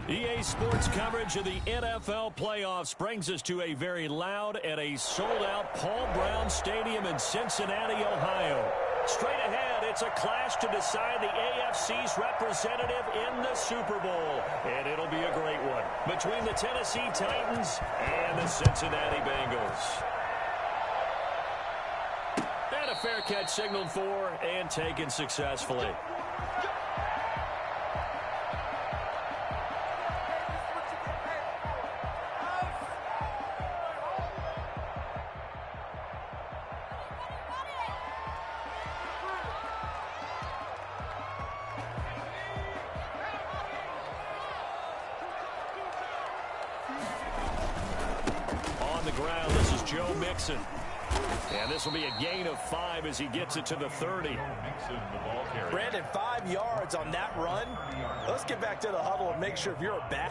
EA Sports coverage of the NFL playoffs brings us to a very loud and a sold-out Paul Brown Stadium in Cincinnati, Ohio. Straight ahead, it's a clash to decide the AFC's representative in the Super Bowl. And it'll be a great one between the Tennessee Titans and the Cincinnati Bengals. And a fair catch signaled for and taken successfully. Ground. This is Joe Mixon. And this will be a gain of 5 as he gets it to the 30. Brandon, 5 yards on that run. Let's get back to the huddle and make sure if you're a back,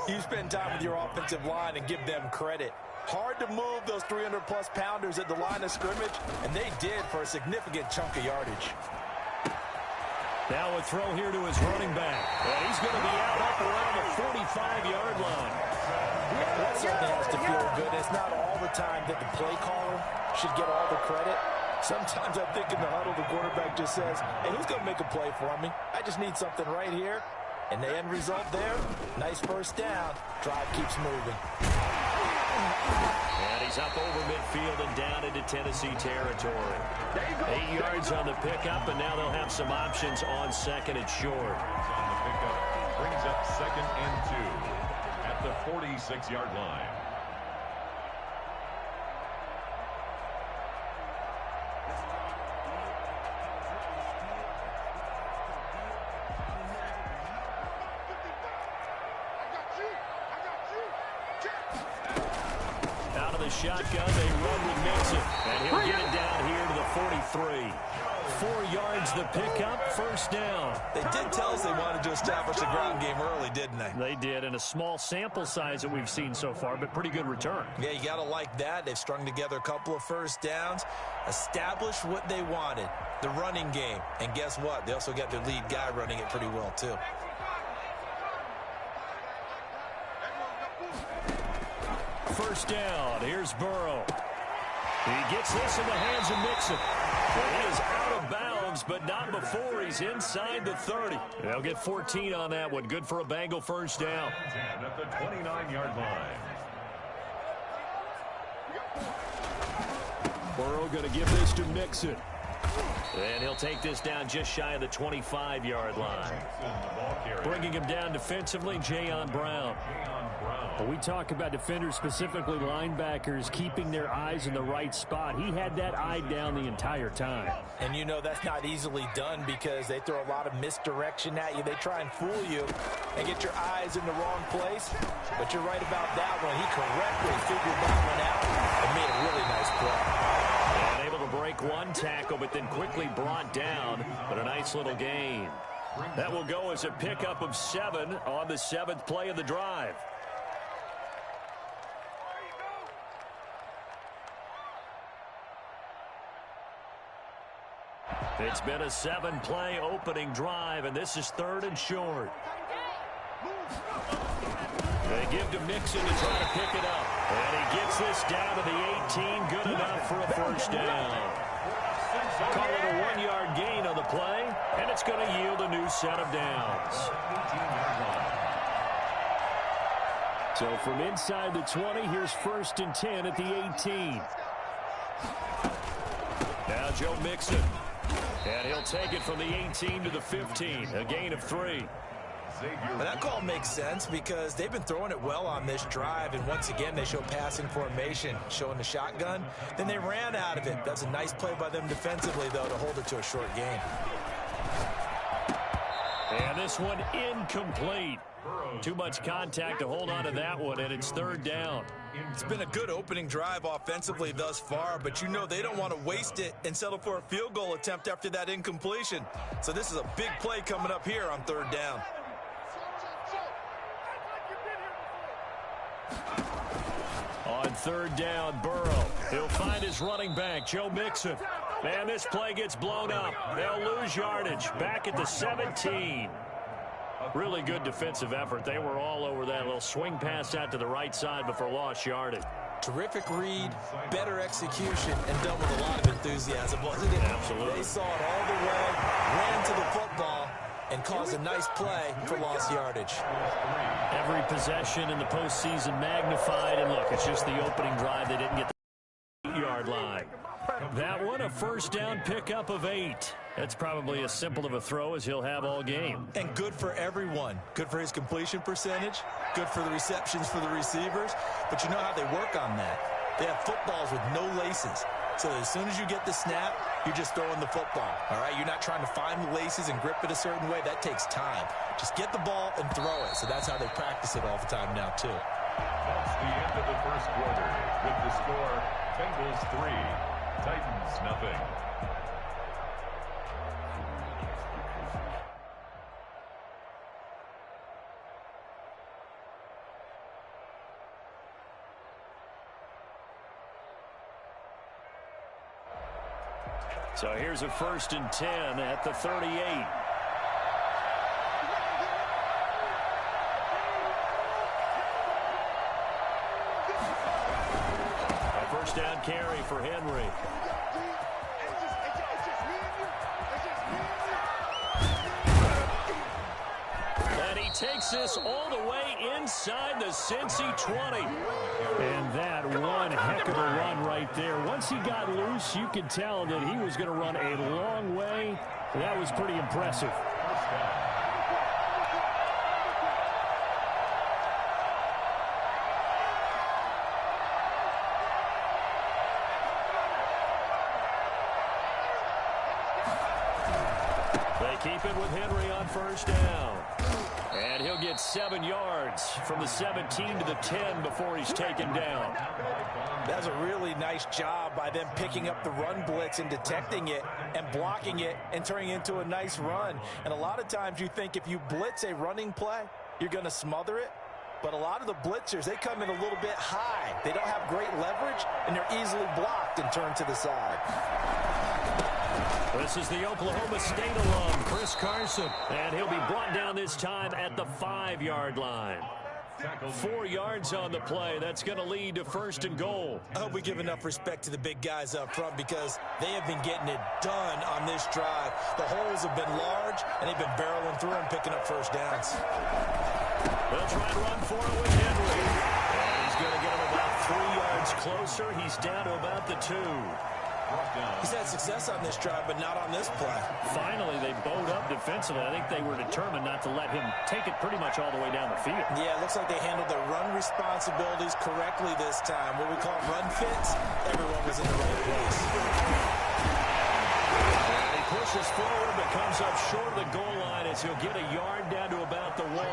you spend time with your offensive line and give them credit. Hard to move those 300-plus pounders at the line of scrimmage, and they did for a significant chunk of yardage. Now a throw here to his running back. And he's going to be out up around the 45-yard line. That certainly has to feel good. It's not all the time that the play caller should get all the credit. Sometimes I think in the huddle, the quarterback just says, hey, who's going to make a play for me? I just need something right here. And the end result there, nice first down. Drive keeps moving. And he's up over midfield and down into Tennessee territory. 8 yards on the pickup, and now they'll have some options on second and short. On the pickup, brings up 2nd and 2 at the 46-yard line. Shotgun, they run with Mixon, and he'll get it down here to the 43. 4 yards the pickup, first down. They did tell us they wanted to establish the ground game early, didn't they? They did, and a small sample size that we've seen so far, but pretty good return. Yeah, you got to like that. They've strung together a couple of first downs, established what they wanted, the running game. And guess what? They also got their lead guy running it pretty well, too. First down. Here's Burrow. He gets this in the hands of Mixon. Well, he is out of bounds, but not before he's inside the 30. They'll get 14 on that one. Good for a Bengal first down. At the 29-yard line. Burrow going to give this to Mixon. And he'll take this down just shy of the 25-yard line. Bringing him down defensively, Jayon Brown. When we talk about defenders, specifically linebackers, keeping their eyes in the right spot, he had that eye down the entire time. And you know that's not easily done because they throw a lot of misdirection at you. They try and fool you and get your eyes in the wrong place. But you're right about that one. He correctly figured that one out and made a really nice play. And able to break one tackle, but then quickly brought down. But a nice little gain. That will go as a pickup of 7 on the 7th play of the drive. It's been a 7-play opening drive, and this is 3rd and short. They give to Mixon to try to pick it up. And he gets this down to the 18. Good enough for a first down. Call it a 1-yard gain on the play, and it's going to yield a new set of downs. So from inside the 20, here's 1st and 10 at the 18. Now Joe Mixon. And he'll take it from the 18 to the 15, a gain of 3. But that call makes sense because they've been throwing it well on this drive, and once again they show passing formation, showing the shotgun. Then they ran out of it. That's a nice play by them defensively, though, to hold it to a short gain. And this one incomplete. Too much contact to hold on to that one, and it's 3rd down. It's been a good opening drive offensively thus far, but you know they don't want to waste it and settle for a field goal attempt after that incompletion. So this is a big play coming up here on 3rd down. On 3rd down, Burrow. He'll find his running back, Joe Mixon. And this play gets blown up. They'll lose yardage. Back at the 17. Really good defensive effort. They were all over that little swing pass out to the right side before lost yardage. Terrific read, better execution, and done with a lot of enthusiasm, wasn't it? Absolutely. They saw it all the way, ran to the football, and caused a nice play for lost yardage. Every possession in the postseason magnified, and look, it's just the opening drive. They didn't get the 8-yard line. That one, a first down pickup of 8. That's probably as simple of a throw as he'll have all game. And good for everyone. Good for his completion percentage. Good for the receptions for the receivers. But you know how they work on that. They have footballs with no laces. So as soon as you get the snap, you're just throwing the football. All right? You're not trying to find the laces and grip it a certain way. That takes time. Just get the ball and throw it. So that's how they practice it all the time now, too. That's the end of the first quarter. With the score, Bengals 3, Titans nothing. So here's a 1st and 10 at the 38. A first down carry for Henry. And he takes this all the way inside the Cincy 20. And that one heck of a run right there. Once he got loose, you could tell that he was going to run a long way. That was pretty impressive. They keep it with Henry on first down. And he'll get 7 yards from the 17 to the 10 before he's taken down. That's a really nice job by them picking up the run blitz and detecting it and blocking it and turning it into a nice run. And a lot of times you think if you blitz a running play, you're going to smother it. But a lot of the blitzers, they come in a little bit high. They don't have great leverage, and they're easily blocked and turned to the side. This is the Oklahoma State alum, Chris Carson. And he'll be brought down this time at the 5-yard line. 4 yards on the play. That's going to lead to 1st and goal. I hope we give enough respect to the big guys up front because they have been getting it done on this drive. The holes have been large, and they've been barreling through and picking up first downs. They'll try to run for it with Henry. And he's going to get him about 3 yards closer. He's down to about the 2. He's had success on this drive, but not on this play. Finally, they bowed up defensively. I think they were determined not to let him take it pretty much all the way down the field. Yeah, it looks like they handled their run responsibilities correctly this time. What we call run fits, everyone was in the right place. And he pushes forward, but comes up short of the goal line as he'll get a yard down to about the 1.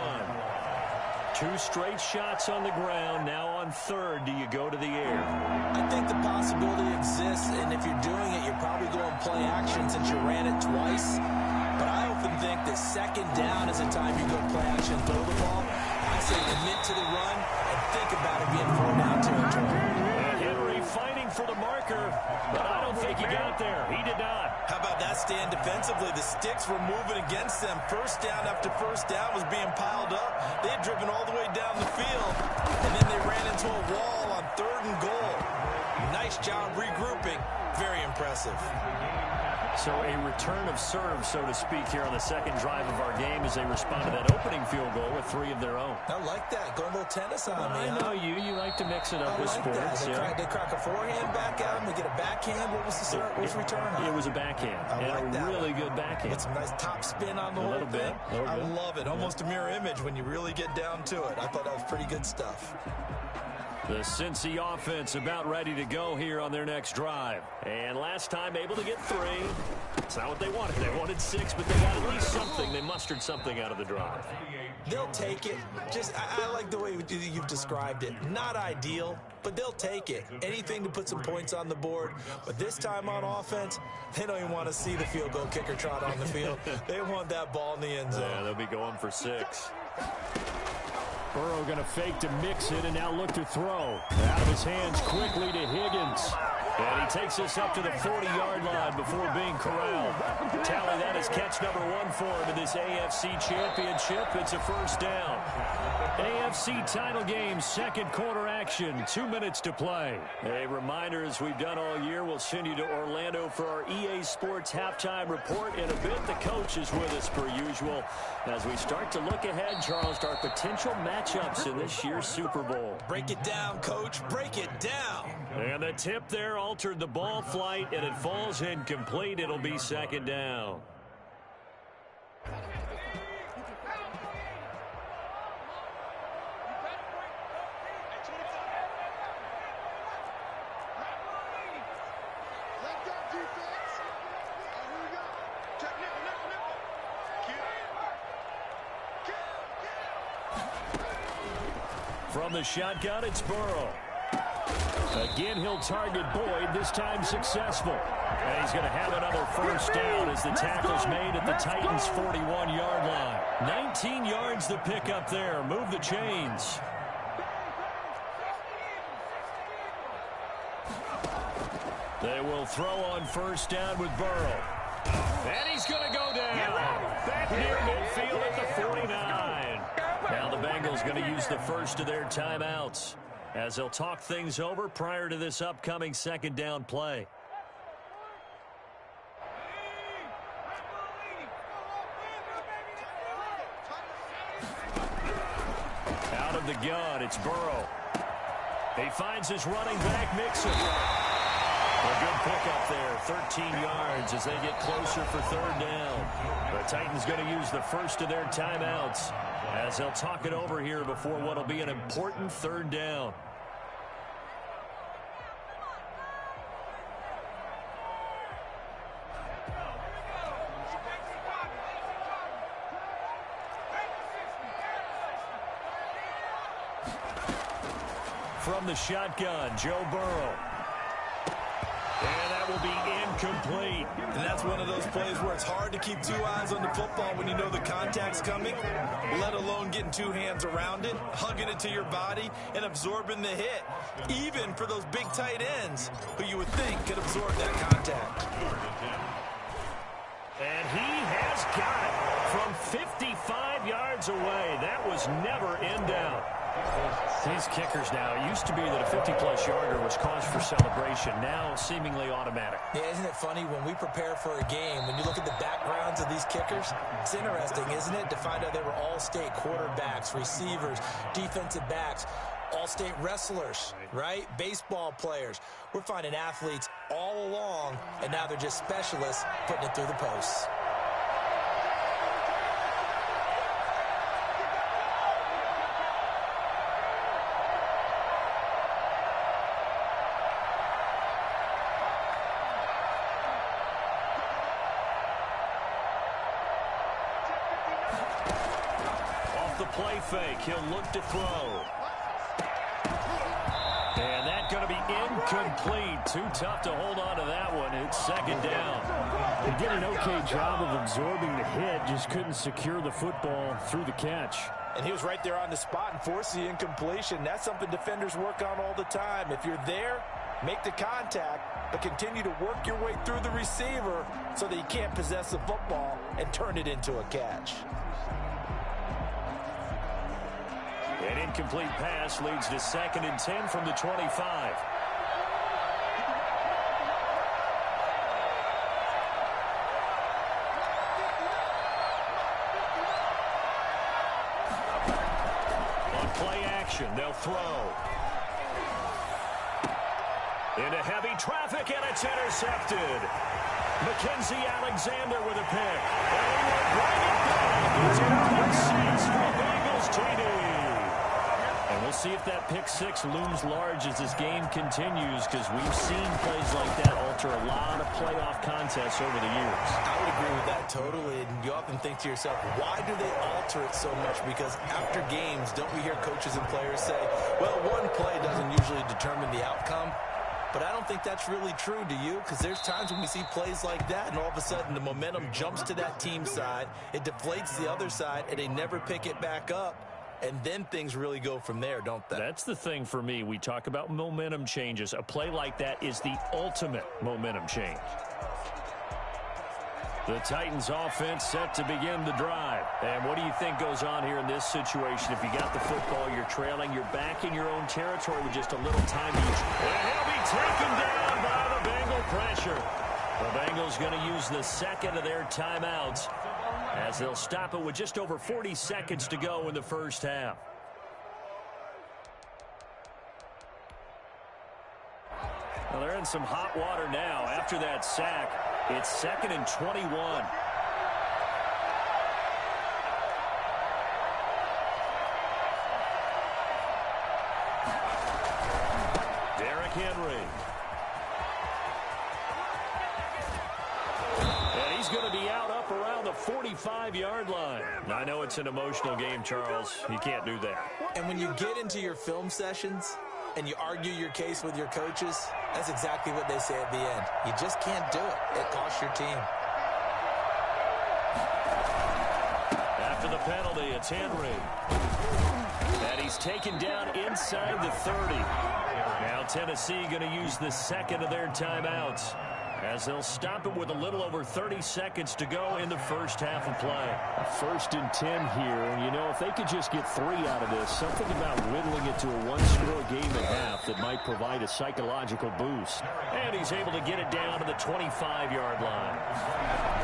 2 straight shots on the ground. Now on 3rd, do you go to the air? I think the possibility exists, and if you're doing it, you're probably going play action since you ran it twice. But I often think that 2nd down is the time you go play action and throw the ball. I say commit to the run and think about it being 4-down territory. And Henry fighting for the marker, but I don't think he got there. He did not. How about that stand defensively? The sticks were moving against them. First down after first down was being piled up. They had driven all the way down the field, and then they ran into a wall on 3rd and goal. Nice job regrouping. Very impressive. So a return of serve, so to speak, here on the 2nd drive of our game as they respond to that opening field goal with 3 of their own. I like that. Going a little tennis on me. I know you. You like to mix it up with sports. They crack a forehand back out. They get a backhand. What was the serve? What was return on? It was a backhand. And a really good backhand. With some nice top spin on the whole thing. I love it. Almost a mirror image when you really get down to it. I thought that was pretty good stuff. The Cincy offense about ready to go here on their next drive. And last time able to get 3. It's not what they wanted. They wanted 6, but they got at least something. They mustered something out of the drive. They'll take it. I like the way you've described it. Not ideal, but they'll take it. Anything to put some points on the board. But this time on offense, they don't even want to see the field goal kicker trot on the field. They want that ball in the end zone. Yeah, they'll be going for 6. Burrow going to fake to mix it and now look to throw. Out of his hands quickly to Higgins. And he takes us up to the 40-yard line before being corralled. Tally, that is catch number 1 for him in this AFC Championship. It's a first down. AFC title game, second quarter action, 2 minutes to play. A reminder, as we've done all year, we'll send you to Orlando for our EA Sports halftime report. In a bit, the coach is with us per usual as we start to look ahead, Charles, to our potential matchups in this year's Super Bowl. Break it down, Coach. Break it down. And the tip there altered the ball flight, and it falls incomplete. It'll be second down. From the shotgun, it's Burrow. Again, he'll target Boyd, this time successful. And he's going to have another first down as the tackle's made at the Titans' 41-yard line. 19 yards the pickup there. Move the chains. They will throw on first down with Burrow. And he's going to go down. Back near midfield at the 49. Now the Bengals going to use the first of their timeouts as they'll talk things over prior to this upcoming second down play. Out of the gun, it's Burrow. He finds his running back, Mixon. A good pickup there, 13 yards as they get closer for third down. The Titans going to use the first of their timeouts as they'll talk it over here before what will be an important third down. From the shotgun, Joe Burrow. And that will be incomplete. And that's one of those plays where it's hard to keep two eyes on the football when you know the contact's coming, let alone getting two hands around it, hugging it to your body, and absorbing the hit, even for those big tight ends who you would think could absorb that contact. And he has got it from 55 yards away. That was never in doubt. These kickers now, it used to be that a 50-plus yarder was cause for celebration. Now seemingly automatic. Yeah, isn't it funny when we prepare for a game, when you look at the backgrounds of these kickers, it's interesting, isn't it, to find out they were all-state quarterbacks, receivers, defensive backs, all-state wrestlers, right? Baseball players. We're finding athletes all along, and now they're just specialists putting it through the posts. Play fake. He'll look to throw. And that's going to be incomplete. Too tough to hold on to that one. It's second down. They did an okay job of absorbing the hit, just couldn't secure the football through the catch. And he was right there on the spot and forced the incompletion. That's something defenders work on all the time. If you're there, make the contact, but continue to work your way through the receiver so that you can't possess the football and turn it into a catch. An incomplete pass leads to 2nd and 10 from the 25. On play action, they'll throw. Into heavy traffic, and it's intercepted. Mackenzie Alexander with a pick. And he will bring it back. It's a pick six for the Bengals TD. And we'll see if that pick six looms large as this game continues, because we've seen plays like that alter a lot of playoff contests over the years. I would agree with that totally. And you often think to yourself, why do they alter it so much? Because after games, don't we hear coaches and players say, well, one play doesn't usually determine the outcome. But I don't think that's really true, do you? Because there's times when we see plays like that, and all of a sudden the momentum jumps to that team side, it deflates the other side, and they never pick it back up. and then things really go from there, don't they? That's the thing for me. We talk about momentum changes. A play like that is the ultimate momentum change. The Titans offense set to begin the drive. And what do you think goes on here in this situation? If you got the football, you're trailing, you're back in your own territory with just a little time each. And he'll be taken down by the Bengal pressure. The Bengals going to use the second of their timeouts as they'll stop it with just over 40 seconds to go in the first half. Well, they're in some hot water now. After that sack, it's 2nd and 21. Derrick Henry. And he's going to be out up around the 45-yard line. I know it's an emotional game, Charles. You can't do that. And when you get into your film sessions and you argue your case with your coaches, that's exactly what they say at the end. You just can't do it. It costs your team. After the penalty, it's Henry. And he's taken down inside the 30. Now Tennessee going to use the second of their timeouts as they'll stop it with a little over 30 seconds to go in the first half of play. 1st and 10 here, and you know, if they could just get 3 out of this, something about whittling it to a one-score game at half that might provide a psychological boost. And he's able to get it down to the 25-yard line.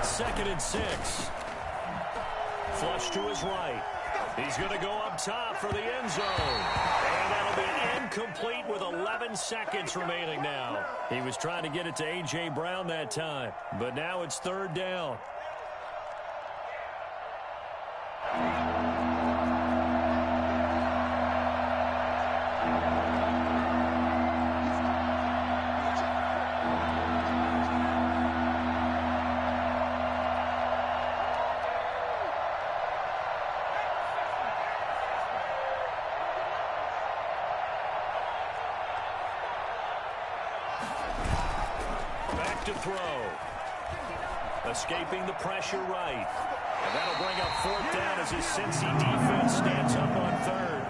2nd and 6. Flush to his right. He's going to go up top for the end zone. And that'll be incomplete with 11 seconds remaining now. He was trying to get it to A.J. Brown that time, but now it's 3rd down. To throw. Escaping the pressure right. And that'll bring up 4th down as his Cincy defense stands up on 3rd.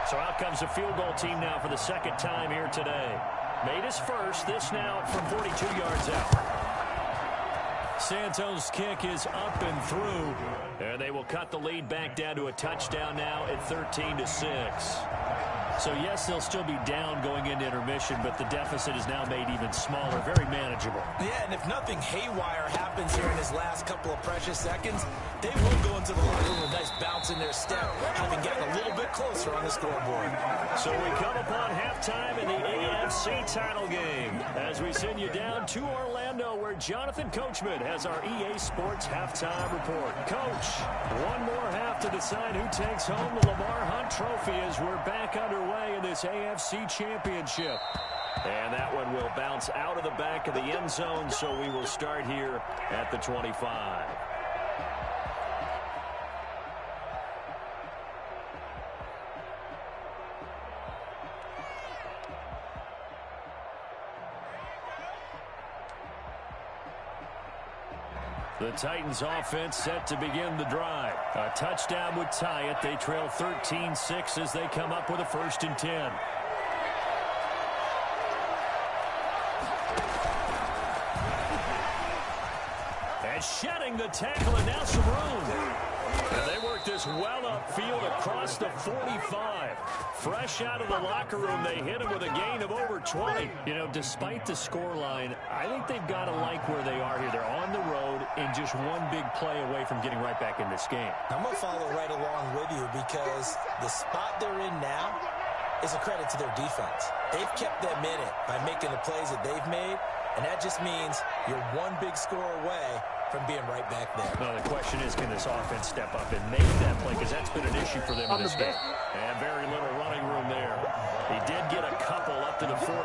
So out comes the field goal team now for the 2nd time here today. Made his first. This now from 42 yards out. Santos' kick is up and through. And they will cut the lead back down to a touchdown now at 13-6. So, yes, they'll still be down going into intermission, but the deficit is now made even smaller, very manageable. Yeah, and if nothing haywire happens here in his last couple of precious seconds, they will go into the locker room with a nice bounce in their step, having gotten a little bit closer on the scoreboard. So we come upon halftime in the AFC title game as we send you down to Orlando where Jonathan Coachman has our EA Sports halftime report. Coach, one more half to decide who takes home the Lamar Hunt Trophy as we're back underway in this AFC Championship. And that one will bounce out of the back of the end zone, so we will start here at the 25. The Titans offense set to begin the drive. A touchdown would tie it. They trail 13-6 as they come up with a 1st and 10. And shedding the tackle, and now some room. And they work this well upfield across the 45. Fresh out of the locker room, they hit him with a gain of over 20. You know, despite the scoreline, I think they've got to like where they are here. They're on the road and just one big play away from getting right back in this game. I'm going to follow right along with you because the spot they're in now is a credit to their defense. They've kept them in it by making the plays that they've made, and that just means you're one big score away from being right back there. No, the question is, can this offense step up and make that play? Because that's been an issue for them in this game. And very little running room there. He did get a couple up to the 49.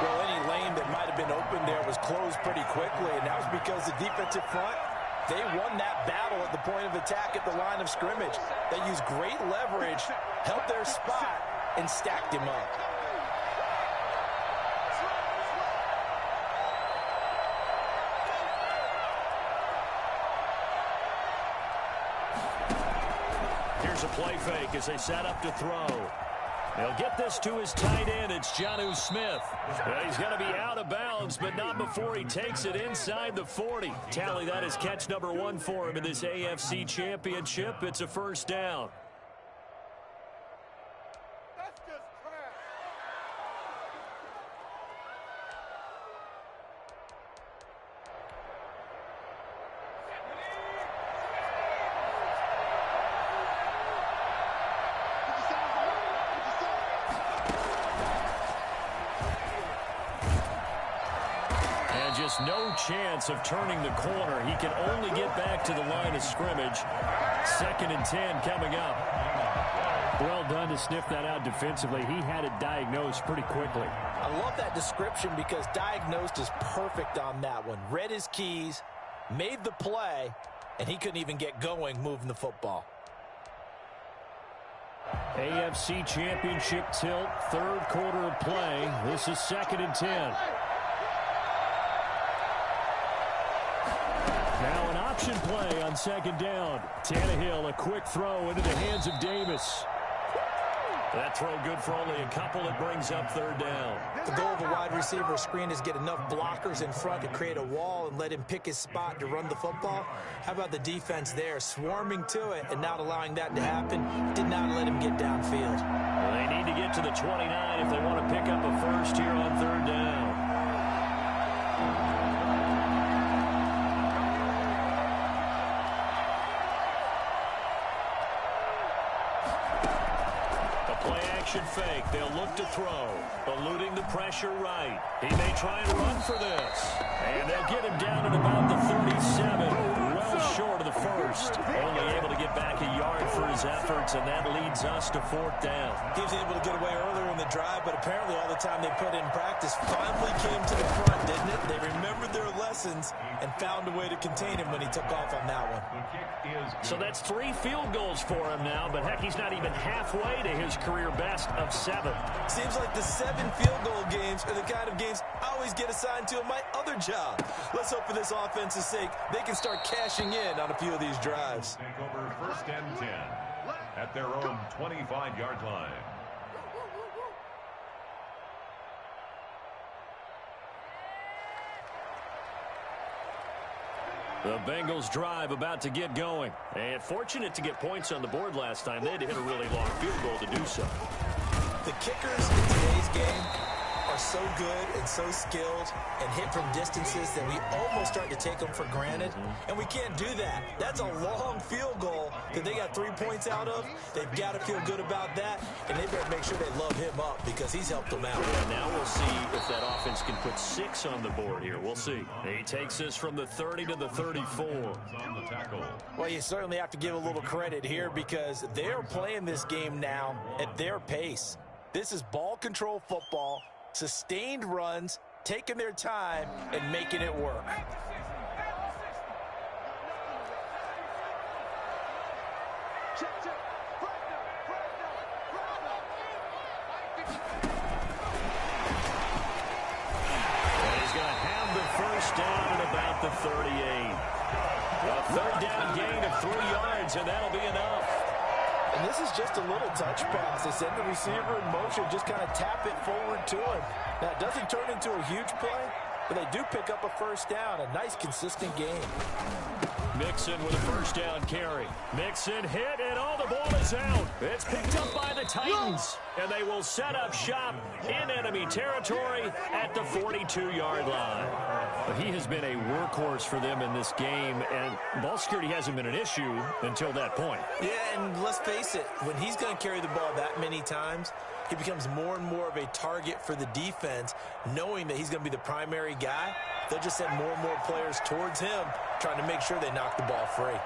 Well, any lane that might have been open there was closed pretty quickly, and that was because the defensive front, they won that battle at the point of attack at the line of scrimmage. They used great leverage, held their spot, and stacked him up. Here's a play fake as they set up to throw. He'll get this to his tight end. It's Jonnu Smith. He's going to be out of bounds, but not before he takes it inside the 40. Tally, that is catch number 1 for him in this AFC Championship. It's a first down. Just no chance of turning the corner. He can only get back to the line of scrimmage. 2nd and 10 coming up. Well done to sniff that out defensively. He had it diagnosed pretty quickly. I love that description because diagnosed is perfect on that one. Read his keys, made the play, and he couldn't even get going moving the football. AFC Championship tilt, 3rd quarter of play. This is 2nd and 10. Now an option play on 2nd down. Tannehill, a quick throw into the hands of Davis. That throw good for only a couple. It brings up 3rd down. The goal of a wide receiver screen is get enough blockers in front to create a wall and let him pick his spot to run the football. How about the defense there, swarming to it and not allowing that to happen? Did not let him get downfield. Well, they need to get to the 29 if they want to pick up a first here on 3rd down. Fake. They'll look to throw. Eluding the pressure right. He may try and run for this. And they'll get him down at about the 37. Well short of the first. Only able to get back a yard for his efforts, and that leads us to 4th down. He was able to get away earlier in the drive, but apparently all the time they put in practice finally came to the front, didn't it? They remembered their lessons and found a way to contain him when he took off on that one. So that's 3 field goals for him now, but heck, he's not even halfway to his career best of 7. Seems like the 7 field goal games are the kind of games I always get assigned to in my other job. Let's hope for this offense's sake they can start cashing in on a few of these drives. Take over 1st and 10 at their own 25-yard line. The Bengals drive about to get going. And fortunate to get points on the board last time. They had to hit a really long field goal to do so. The kickers in today's game are so good and so skilled and hit from distances that we almost start to take them for granted. And we can't do that. That's a long field goal that they got 3 points out of. They've got to feel good about that, and they better make sure they love him up because he's helped them out. Yeah, now we'll see if that offense can put 6 on the board here. We'll see. He takes this from the 30 to the 34. On the tackle. Well, you certainly have to give a little credit here because they're playing this game now at their pace. This is ball control football. Sustained runs, taking their time, and making it work. He's going to have the first down at about the 38. A 3rd down gain of 3 yards, and that'll be enough. And this is just a little touch pass. They send the receiver in motion, just kind of tap it forward to him. Now, it doesn't turn into a huge play, but they do pick up a first down. A nice, consistent game. Mixon with a first down carry. Mixon hit, and all the ball is out. It's picked up by the Titans, and they will set up shop in enemy territory at the 42-yard line. He has been a workhorse for them in this game, and ball security hasn't been an issue until that point. Yeah, and let's face it, when he's going to carry the ball that many times, he becomes more and more of a target for the defense, knowing that he's going to be the primary guy. They'll just send more and more players towards him, trying to make sure they knock the ball free.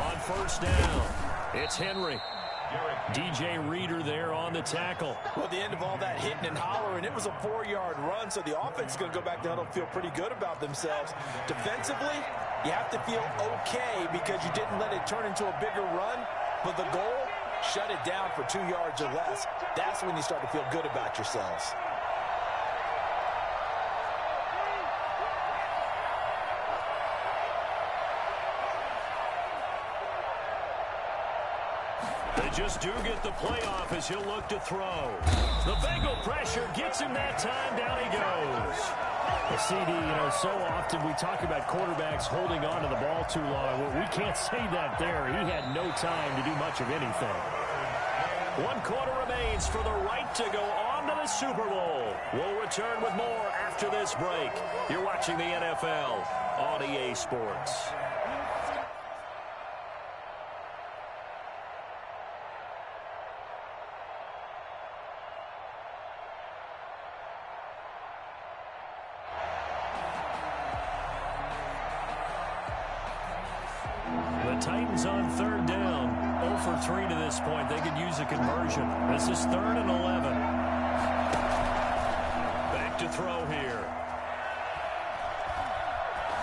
On first down, it's Henry. DJ Reader there on the tackle. Well, at the end of all that hitting and hollering, it was a 4-yard run, so the offense is going to go back to huddle and feel pretty good about themselves. Defensively, you have to feel okay because you didn't let it turn into a bigger run, but the goal, shut it down for 2 yards or less. That's when you start to feel good about yourselves. just do get the playoff as he'll look to throw. The Bengal pressure gets him that time. Down he goes. Well, CD, so often we talk about quarterbacks holding on to the ball too long. Well, we can't say that there. He had no time to do much of anything. 1 quarter remains for the right to go on to the Super Bowl. We'll return with more after this break. You're watching the NFL on EA Sports. The Titans on 3rd down. 0 for 3 to this point. They could use a conversion. This is 3rd and 11. Back to throw here.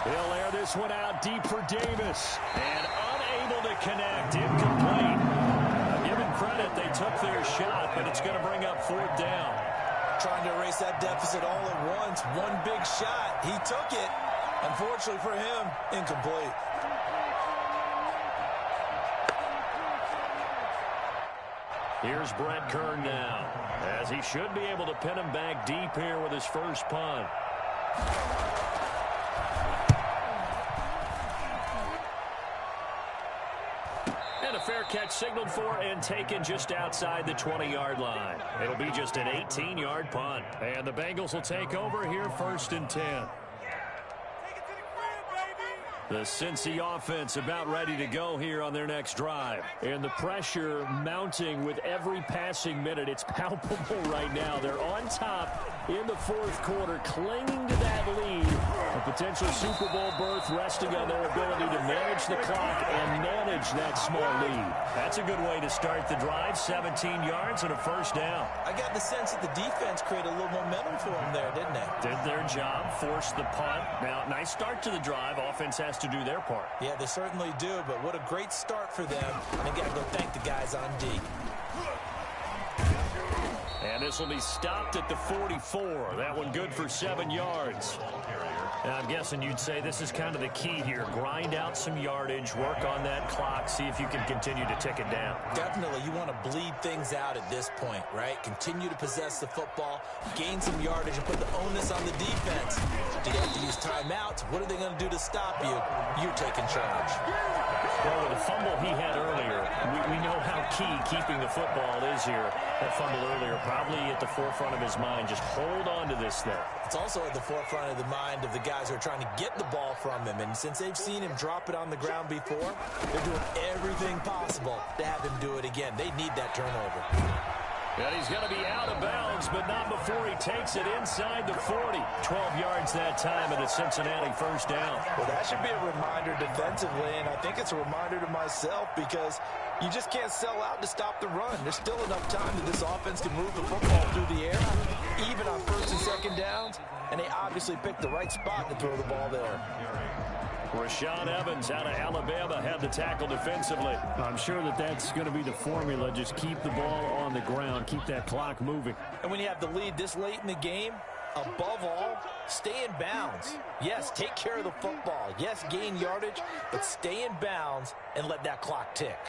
He'll air this one out deep for Davis. And unable to connect. Incomplete. Give him credit. They took their shot, but it's going to bring up 4th down. Trying to erase that deficit all at once. One big shot. He took it. Unfortunately for him, incomplete. Here's Brett Kern now, as he should be able to pin him back deep here with his first punt. And a fair catch signaled for and taken just outside the 20-yard line. It'll be just an 18-yard punt. And the Bengals will take over here 1st and 10. The Cincy offense about ready to go here on their next drive. And the pressure mounting with every passing minute. It's palpable right now. They're on top in the 4th quarter, clinging to that lead. A potential Super Bowl berth resting on their ability to manage the clock and manage that small lead. That's a good way to start the drive. 17 yards and a 1st down. I got the sense that the defense created a little momentum for them there, didn't they? Did their job, forced the punt. Now, nice start to the drive. Offense has to do their part. Yeah, they certainly do, but what a great start for them. And they got to go thank the guys on D. And this will be stopped at the 44. That one good for 7 yards. Now, I'm guessing you'd say this is kind of the key here. Grind out some yardage, work on that clock, see if you can continue to tick it down. Definitely. You want to bleed things out at this point, right? Continue to possess the football, gain some yardage, and put the onus on the defense. Do you have to use timeouts? What are they going to do to stop you? You're taking charge. Well, with the fumble he had earlier, we know how key keeping the football is here. That fumble earlier probably at the forefront of his mind. Just hold on to this thing. It's also at the forefront of the mind of the guys who are trying to get the ball from him. And since they've seen him drop it on the ground before, they're doing everything possible to have him do it again. They need that turnover. And he's going to be out of bounds, but not before he takes it inside the 40. 12 yards that time, and a Cincinnati 1st down. Well, that should be a reminder defensively, and I think it's a reminder to myself because you just can't sell out to stop the run. There's still enough time that this offense can move the football through the air, even on 1st and 2nd downs, and they obviously picked the right spot to throw the ball there. Rashaan Evans out of Alabama had the tackle defensively. I'm sure that's going to be the formula. Just keep the ball on the ground. Keep that clock moving. And when you have the lead this late in the game, above all, stay in bounds. Yes, take care of the football. Yes, gain yardage, but stay in bounds and let that clock tick.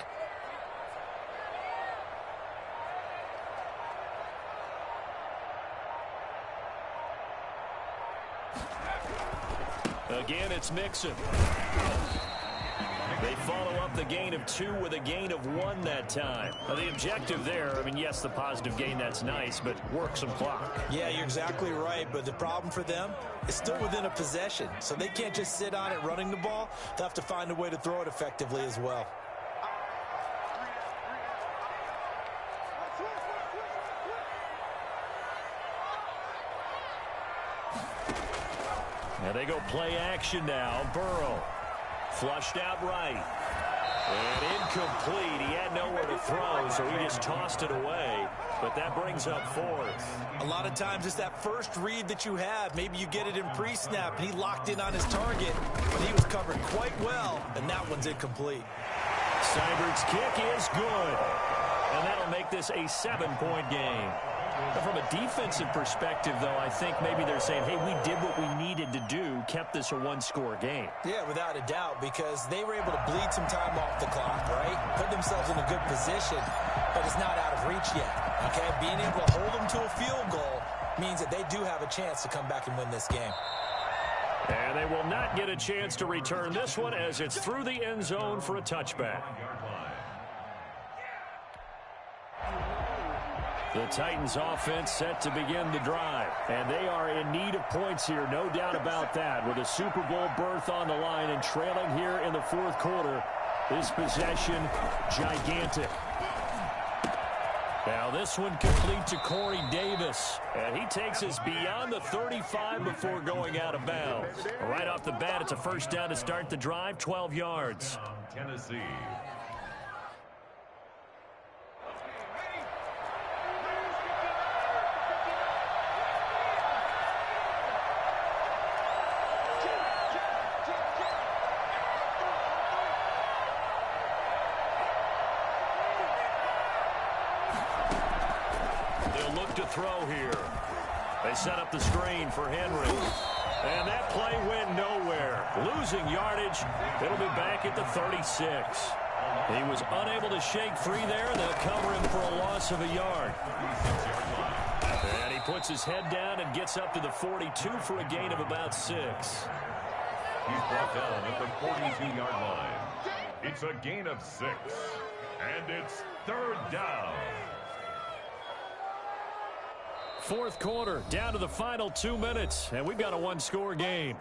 Again, it's Mixon. They follow up the gain of 2 with a gain of 1 that time. Now, the objective there, yes, the positive gain, that's nice, but work some clock. Yeah, you're exactly right, but the problem for them is still within a possession, so they can't just sit on it running the ball. They'll have to find a way to throw it effectively as well. Now they go play action now. Burrow flushed out right. And incomplete. He had nowhere to throw, so he just tossed it away. But that brings up 4th. A lot of times it's that first read that you have. Maybe you get it in pre-snap, and he locked in on his target, but he was covered quite well, and that one's incomplete. Seibert's kick is good. And that'll that'll make this a 7-point game. But from a defensive perspective, though, I think maybe they're saying, hey, we did what we needed to do, kept this a one-score game. Yeah, without a doubt, because they were able to bleed some time off the clock, right? Put themselves in a good position, but it's not out of reach yet, okay? Being able to hold them to a field goal means that they do have a chance to come back and win this game. And they will not get a chance to return this one as it's through the end zone for a touchback. The Titans offense set to begin the drive. And they are in need of points here, no doubt about that. With a Super Bowl berth on the line and trailing here in the fourth quarter, this possession gigantic. Now this one complete to Corey Davis. And he takes us beyond the 35 before going out of bounds. Right off the bat, it's a first down to start the drive, 12 yards. Tennessee. Throw here. They set up the screen for Henry. And that play went nowhere. Losing yardage. It'll be back at the 36. He was unable to shake free there. They'll cover him for a loss of a yard. And he puts his head down and gets up to the 42 for a gain of about 6. He's brought down at the 42-yard line. It's a gain of 6. And it's third down. Fourth quarter, down to the final 2 minutes, and we've got a one-score game.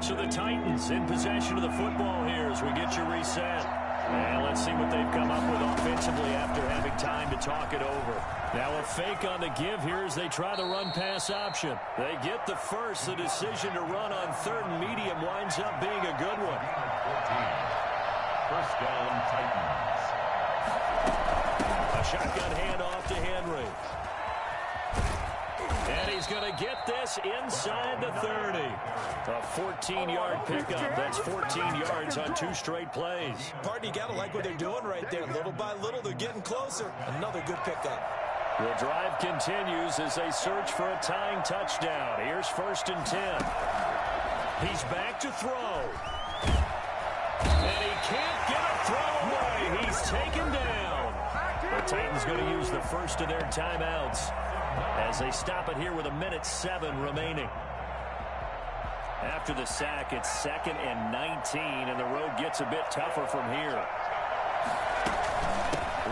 So the Titans in possession of the football here as we get you reset. And let's see what they've come up with offensively after having time to talk it over. Now a fake on the give here as they try the run-pass option. They get the first. The decision to run on third and medium winds up being a good one. 14. First down, Titans. A shotgun handoff to Henry. And he's going to get this inside the 30. A 14-yard pickup. That's 14 yards on 2 straight plays. Partner, you got to like what they're doing right there. Little by little, they're getting closer. Another good pickup. The drive continues as they search for a tying touchdown. Here's 1st and 10. He's back to throw. And he can't get a throw away. He's taken down. The Titans going to use the first of their timeouts as they stop it here with 1:07 remaining. After the sack, it's 2nd and 19, and the road gets a bit tougher from here.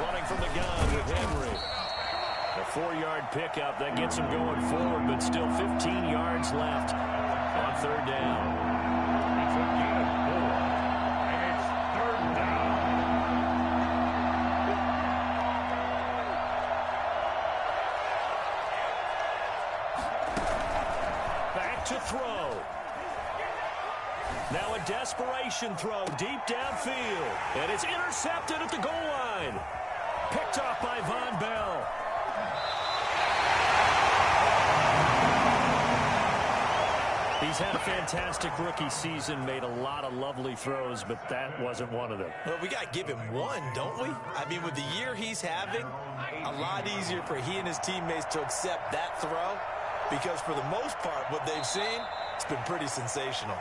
Running from the gun with Henry. A 4-yard pickup that gets him going forward, but still 15 yards left on third down. It's a gain of 4, and it's third down. Back to throw. Now a desperation throw deep downfield. And it's intercepted at the goal line. Picked off by Von Bell. He's had a fantastic rookie season, made a lot of lovely throws, but that wasn't one of them. Well, we got to give him one, don't we? I mean, with the year he's having, a lot easier for he and his teammates to accept that throw because for the most part, what they've seen, it's been pretty sensational.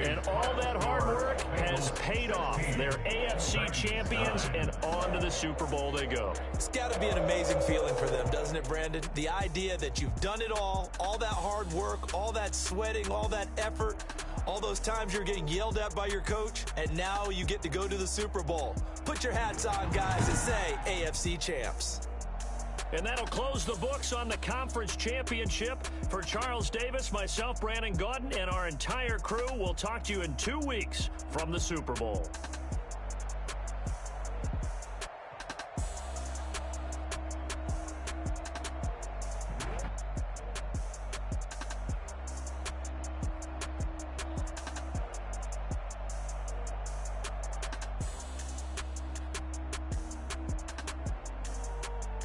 And all that hard work has paid off. They're AFC champions, and on to the Super Bowl they go. It's got to be an amazing feeling for them, doesn't it, Brandon? The idea that you've done it all that hard work, all that sweating, all that effort, all those times you're getting yelled at by your coach, and now you get to go to the Super Bowl. Put your hats on, guys, and say AFC champs. And that'll close the books on the conference championship. For Charles Davis, myself, Brandon Gaudin, and our entire crew, we'll talk to you in 2 weeks from the Super Bowl.